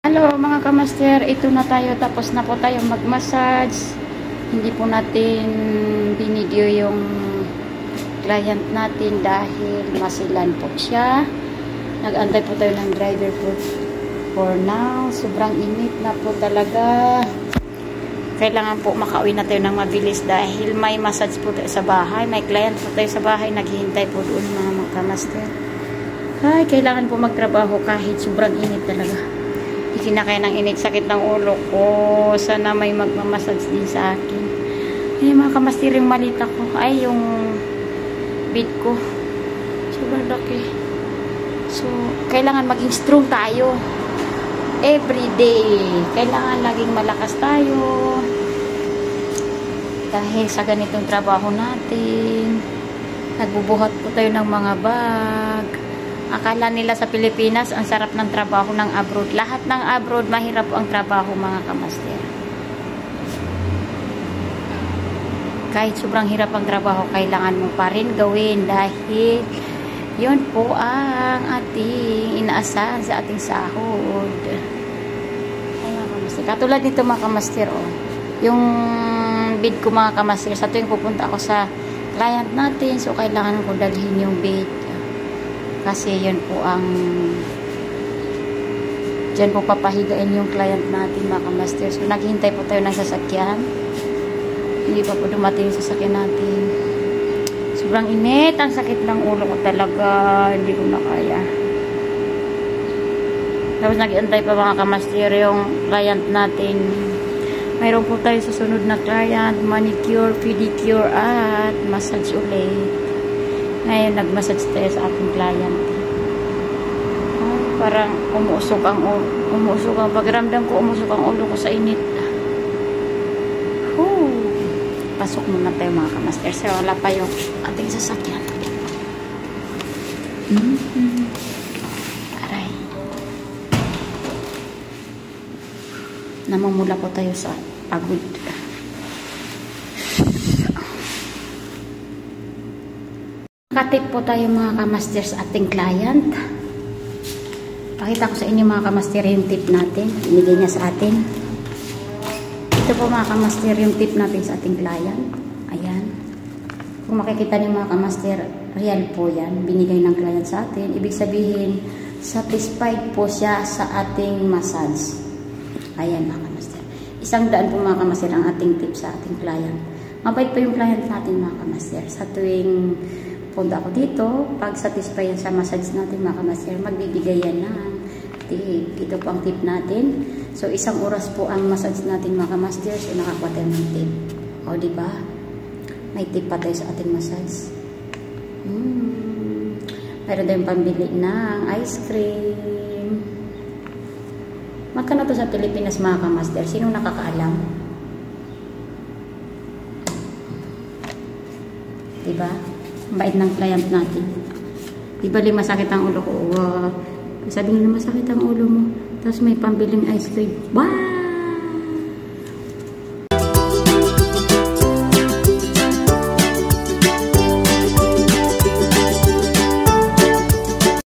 Hello mga kamaster, ito na tayo, tapos na po tayo mag-massage. Hindi po natin binidyo yung client natin dahil masilan po siya. Nag-antay po tayo ng driver po for now. Sobrang init na po talaga. Kailangan po makauwi na tayo ng mabilis dahil may massage po tayo sa bahay. May client po tayo sa bahay, naghihintay po doon mga kamaster. Ay, kailangan po magtrabaho kahit sobrang init talaga. Kinakaya ng init, sakit ng ulo ko. Sana may magmamassage din sa akin. Ay, mga kamaster, yung malita ko. Ay, yung bed ko. Sobrang laki. So, kailangan maging strong tayo. Everyday. Kailangan laging malakas tayo. Dahil sa ganitong trabaho natin, nagbubuhat po tayo ng mga bag. Akala nila sa Pilipinas, ang sarap ng trabaho ng abroad. Lahat ng abroad, mahirap po ang trabaho, mga kamaster. Kahit sobrang hirap ang trabaho, kailangan mo pa rin gawin dahil yun po ang ating inaasahan sa ating sahod. Ay, mga kamaster. Katulad nito, mga kamaster, oh. Yung bid ko, mga kamaster, sa tuwing pupunta ako sa client natin, so kailangan ko dalhin yung bid. Kasi yun po ang dyan po papahigain yung client natin, mga kamaster. So naghihintay po tayo ng sasakyan. Hindi pa po dumating yung sasakyan natin. Sobrang init. Ang sakit ng ulo ko talaga. Hindi ko na kaya. Tapos naghihintay pa, mga kamaster, yung client natin. Mayroon po tayo sa sunod na client. Manicure, pedicure at massage ulit. Ngayon, nag-massage tayo sa ating client. Ay, parang umuusok ang pagramdam ko, umusok ang ulo ko sa init. Pasok muna tayo, mga kamaster. So, wala pa yung ating sasakyan. Aray. Namumula po tayo sa pagod. Nakatip po tayo, mga kamaster, sa ating client. Pakita ko sa inyo, mga kamaster, yung tip natin. Binigay niya sa atin. Ito po, mga kamaster, yung tip natin sa ating client. Ayan. Kung makikita niyo, mga kamaster, real po yan. Binigay ng client sa atin. Ibig sabihin, satisfied po siya sa ating massage. Ayan, mga kamaster. 100 po, mga kamaster, ang ating tip sa ating client. Mabait po yung client natin, mga kamaster. Sa tuwing punta ako dito, pag satisfy yan sa massage natin, mga kamaster, magbibigay yan ng tip. Ito po ang tip natin. So, 1 oras po ang massage natin, mga kamaster. So, nakakuha tayo ng tip. O, diba? May tip pa tayo sa ating massage. Meron tayong pambili ng ice cream. Magkano to sa Pilipinas, mga kamaster? Sino nakakaalam? Diba? Bait ng client natin. Di bali masakit ang ulo ko. Sabi nila masakit ang ulo mo. Tapos may pambiling ice cream. Wow!